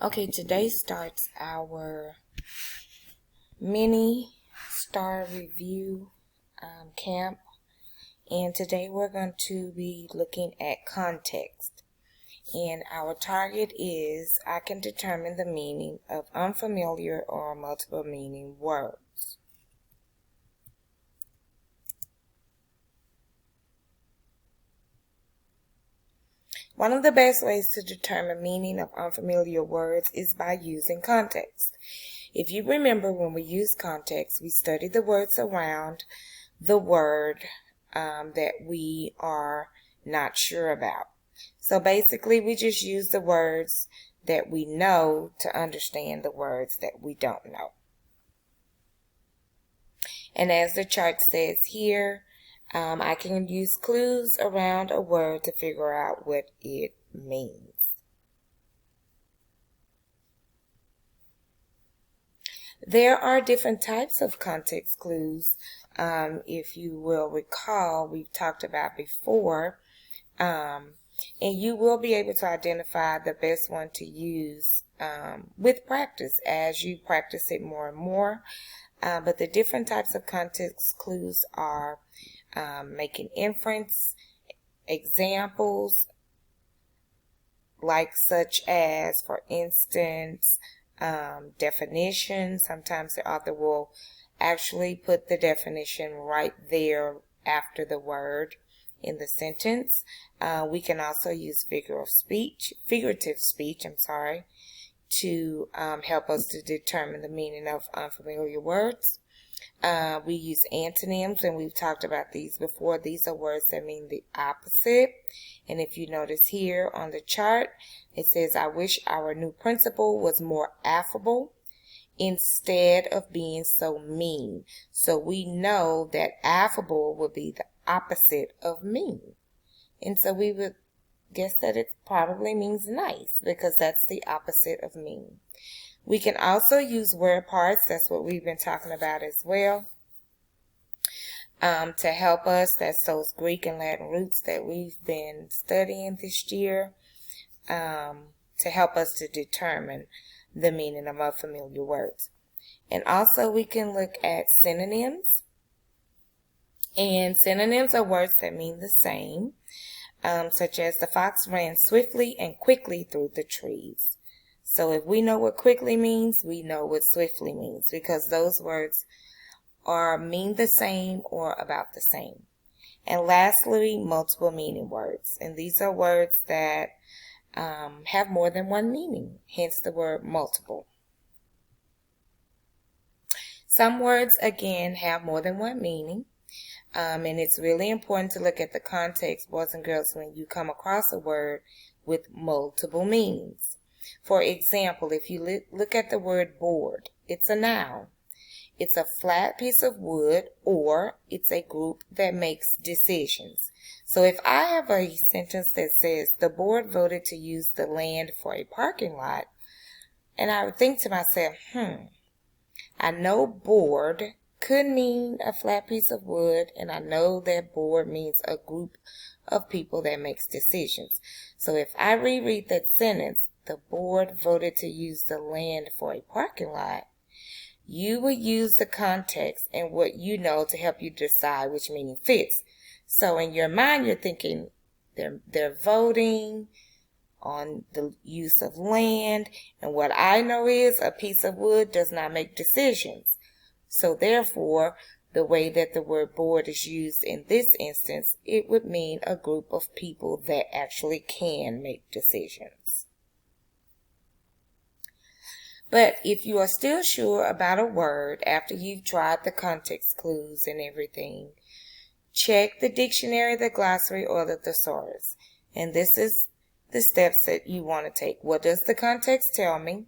Okay, today starts our mini Staar review camp, and today we're going to be looking at context. And our target is I can determine the meaning of unfamiliar or multiple meaning words. One of the best ways to determine meaning of unfamiliar words is by using context. If you remember, when we use context, we study the words around the word that we are not sure about. So basically, we just use the words that we know to understand the words that we don't know. And as the chart says here, I can use clues around a word to figure out what it means. There are different types of context clues. If you will recall, we've talked about before, and you will be able to identify the best one to use with practice as you practice it more and more. But the different types of context clues are making inference, examples, like such as, for instance, definition. Sometimes the author will actually put the definition right there after the word in the sentence. We can also use figurative speech, to help us to determine the meaning of unfamiliar words. We use antonyms, and we've talked about these before. These are words that mean the opposite. And if you notice here on the chart, it says, I wish our new principal was more affable instead of being so mean. So we know that affable would be the opposite of mean. And so we would guess that it probably means nice, because that's the opposite of mean. We can also use word parts. That's what we've been talking about as well. To help us, that's those Greek and Latin roots that we've been studying this year, to help us to determine the meaning of unfamiliar words. And also we can look at synonyms. And synonyms are words that mean the same, such as the fox ran swiftly and quickly through the trees. So if we know what quickly means, we know what swiftly means, because those words mean the same or about the same. And lastly, multiple meaning words. And these are words that have more than one meaning, hence the word multiple. Some words, again, have more than one meaning. And it's really important to look at the context, boys and girls, when you come across a word with multiple meanings. For example, if you look at the word board, it's a noun. It's a flat piece of wood, or it's a group that makes decisions. So if I have a sentence that says, the board voted to use the land for a parking lot, and I would think to myself, I know board could mean a flat piece of wood, and I know that board means a group of people that makes decisions. So if I reread that sentence, the board voted to use the land for a parking lot, you will use the context and what you know to help you decide which meaning fits. So in your mind, you're thinking they're voting on the use of land, and what I know is a piece of wood does not make decisions. So therefore, the way that the word board is used in this instance, it would mean a group of people that actually can make decisions. But if you are still sure about a word after you've tried the context clues and everything, check the dictionary, the glossary, or the thesaurus. And this is the steps that you want to take. What does the context tell me?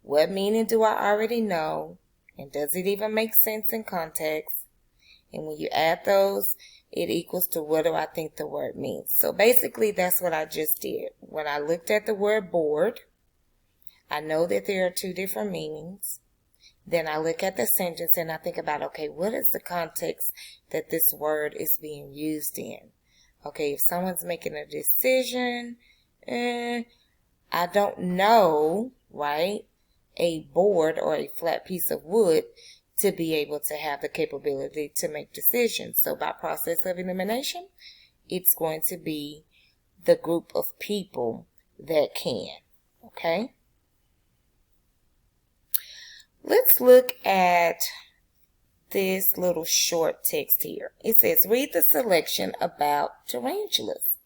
What meaning do I already know? And does it even make sense in context? And when you add those, it equals to what do I think the word means. So basically, that's what I just did. When I looked at the word board, I know that there are two different meanings. Then I look at the sentence and I think about, okay, what is the context that this word is being used in? Okay, if someone's making a decision, I don't know, right, a board or a flat piece of wood to be able to have the capability to make decisions. So by process of elimination, it's going to be the group of people that can. Okay? Let's look at this little short text here. It says, read the selection about tarantulas.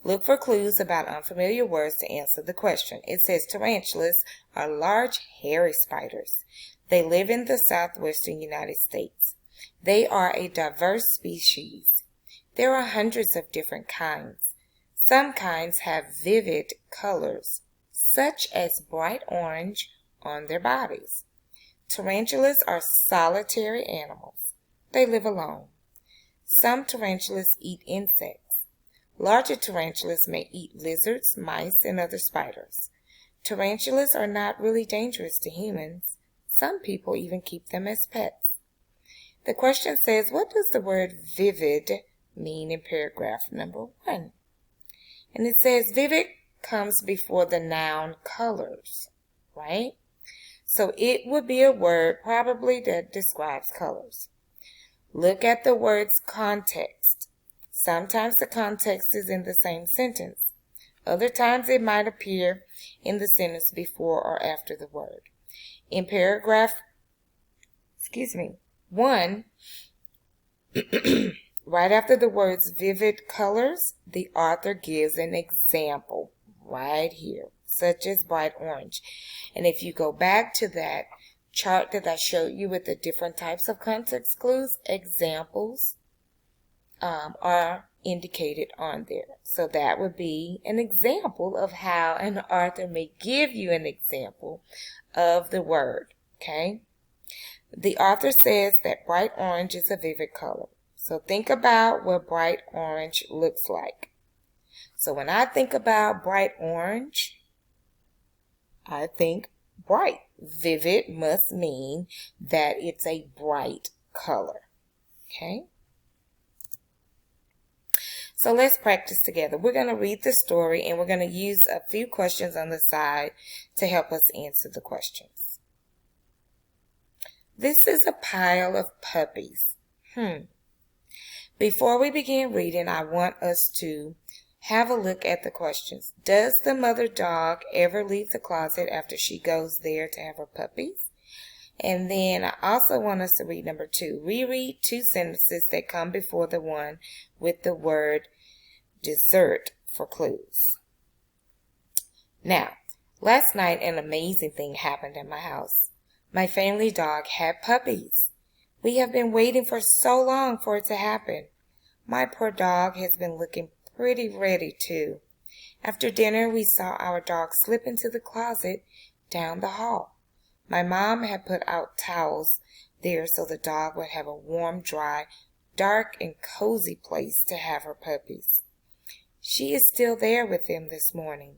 Look for clues about unfamiliar words to answer the question. It says tarantulas are large, hairy spiders. They live in the southwestern United States. They are a diverse species. There are hundreds of different kinds. Some kinds have vivid colors, such as bright orange, on their bodies. Tarantulas are solitary animals. They live alone. Some tarantulas eat insects. Larger tarantulas may eat lizards, mice, and other spiders. Tarantulas are not really dangerous to humans. Some people even keep them as pets. The question says, what does the word vivid mean in paragraph number 1? And it says vivid comes before the noun colors, right? So it would be a word probably that describes colors. Look at the word's context. Sometimes the context is in the same sentence. Other times it might appear in the sentence before or after the word. In paragraph 1, right after the words vivid colors, the author gives an example right here, such as bright orange. And if you go back to that chart that I showed you with the different types of context clues, examples are indicated on there. So that would be an example of how an author may give you an example of the word, okay? The author says that bright orange is a vivid color. So think about what bright orange looks like. So when I think about bright orange, I think bright. Vivid must mean that it's a bright color. Okay? So let's practice together. We're going to read the story and we're going to use a few questions on the side to help us answer the questions. This is a pile of puppies. Before we begin reading, I want us to have a look at the questions. Does the mother dog ever leave the closet after she goes there to have her puppies? And then I also want us to read number 2. Reread 2 sentences that come before the one with the word dessert for clues. Now, last night an amazing thing happened in my house. My family dog had puppies. We have been waiting for so long for it to happen. My poor dog has been looking pretty ready too. After dinner, we saw our dog slip into the closet down the hall. My mom had put out towels there so the dog would have a warm, dry, dark, and cozy place to have her puppies. She is still there with them this morning.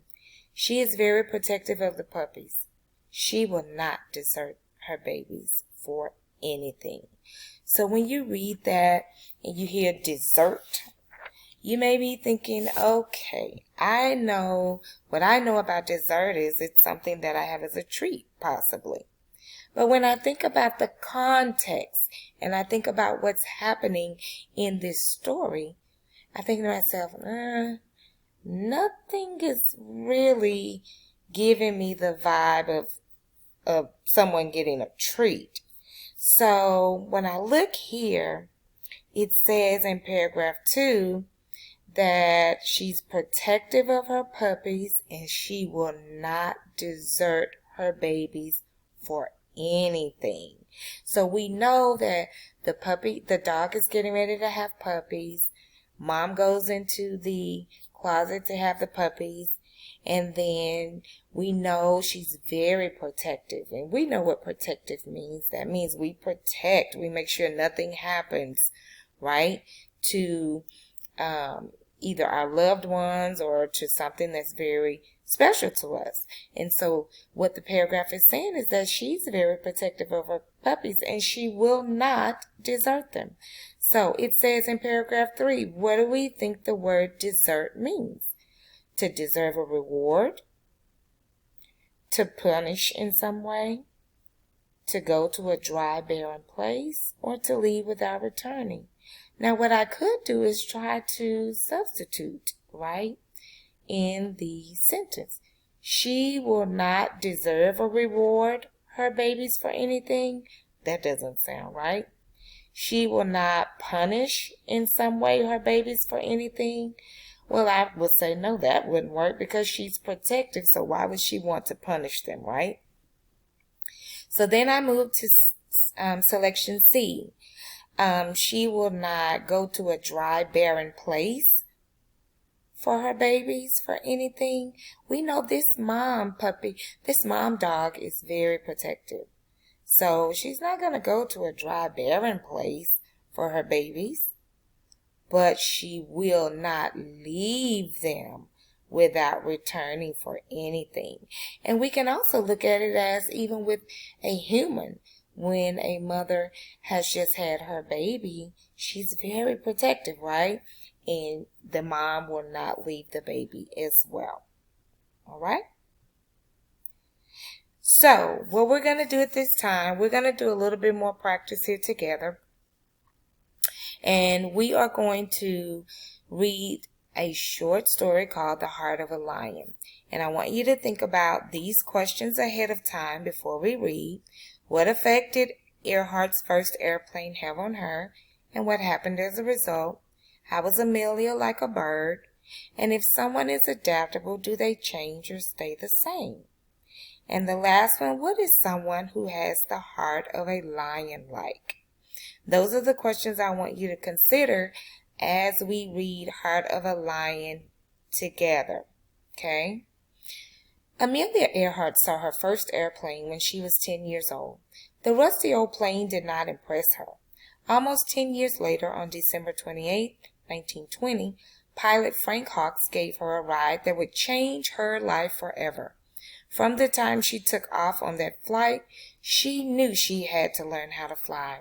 She is very protective of the puppies. She will not desert her babies for anything. So when you read that and you hear dessert, you may be thinking, okay, I know what I know about dessert is it's something that I have as a treat, possibly. But when I think about the context and I think about what's happening in this story, I think to myself, nothing is really giving me the vibe of someone getting a treat. So when I look here, it says in paragraph 2 that she's protective of her puppies and she will not desert her babies for anything. So we know that the dog is getting ready to have puppies. Mom goes into the closet to have the puppies. And then we know she's very protective. And we know what protective means. That means we protect. We make sure nothing happens, right, to either our loved ones or to something that's very special to us. And so what the paragraph is saying is that she's very protective of her puppies and she will not desert them. So it says in paragraph 3, what do we think the word desert means? To deserve a reward, to punish in some way, to go to a dry, barren place, or to leave without returning. Now, what I could do is try to substitute, right, in the sentence. She will not deserve a reward her babies for anything. That doesn't sound right. She will not punish in some way her babies for anything. Well, I would say no, that wouldn't work because she's protective, so why would she want to punish them, right? So then I move to selection C. She will not go to a dry, barren place for her babies for anything. We know this mom dog is very protective. So she's not going to go to a dry, barren place for her babies, but she will not leave them without returning for anything. And we can also look at it as even with a human. When a mother has just had her baby, she's very protective, right? And the mom will not leave the baby as well. All right? So, what we're going to do at this time, we're going to do a little bit more practice here together. And we are going to read a short story called The Heart of a Lion. And I want you to think about these questions ahead of time before we read. What effect did Earhart's first airplane have on her? And what happened as a result? How was Amelia like a bird? And if someone is adaptable, do they change or stay the same? And the last one, what is someone who has the heart of a lion like? Those are the questions I want you to consider as we read Heart of a Lion together. Okay? Amelia Earhart saw her first airplane when she was 10 years old. The rusty old plane did not impress her. Almost 10 years later, on December 28, 1920, pilot Frank Hawks gave her a ride that would change her life forever. From the time she took off on that flight, she knew she had to learn how to fly.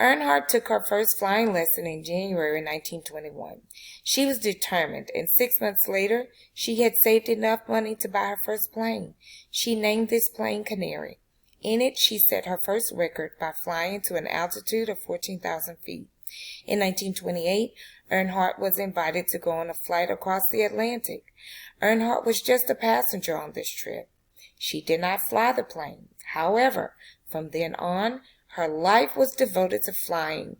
Earhart took her first flying lesson in January 1921. She was determined, and 6 months later, she had saved enough money to buy her first plane. She named this plane Canary. In it, she set her first record by flying to an altitude of 14,000 feet. In 1928, Earhart was invited to go on a flight across the Atlantic. Earhart was just a passenger on this trip. She did not fly the plane. However, from then on, her life was devoted to flying.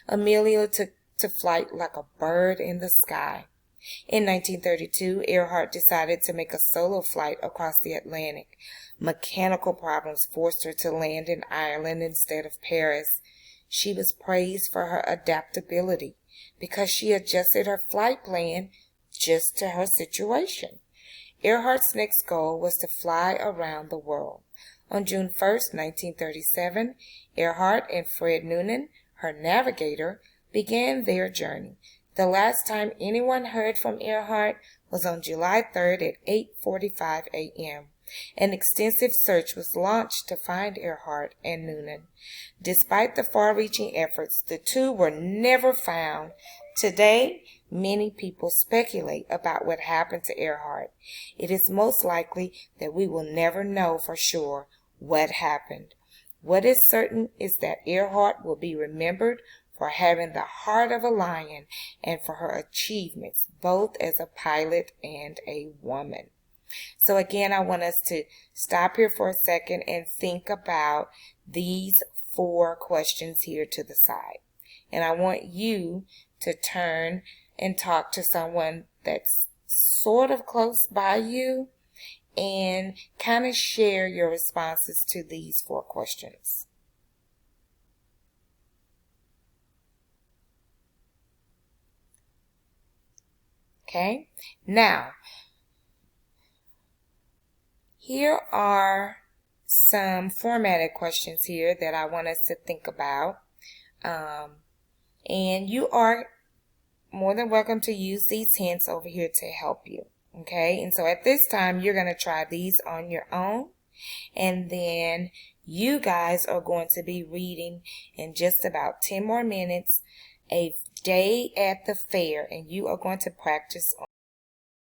Amelia took to flight like a bird in the sky. In 1932, Earhart decided to make a solo flight across the Atlantic. Mechanical problems forced her to land in Ireland instead of Paris. She was praised for her adaptability because she adjusted her flight plan just to her situation. Earhart's next goal was to fly around the world. On June 1, 1937, Earhart and Fred Noonan, her navigator, began their journey. The last time anyone heard from Earhart was on July 3rd at 8:45 a.m. An extensive search was launched to find Earhart and Noonan. Despite the far-reaching efforts, the two were never found. Today, many people speculate about what happened to Earhart. It is most likely that we will never know for sure what happened. What is certain is that Earhart will be remembered for having the heart of a lion and for her achievements, both as a pilot and a woman. So again, I want us to stop here for a second and think about these 4 questions here to the side. And I want you to turn and talk to someone that's sort of close by you and kind of share your responses to these 4 questions. Okay, now here are some formatted questions here that I want us to think about. And you are more than welcome to use these hints over here to help you. Okay, and so at this time, you're going to try these on your own. And then you guys are going to be reading in just about 10 more minutes A Day at the Fair. And you are going to practice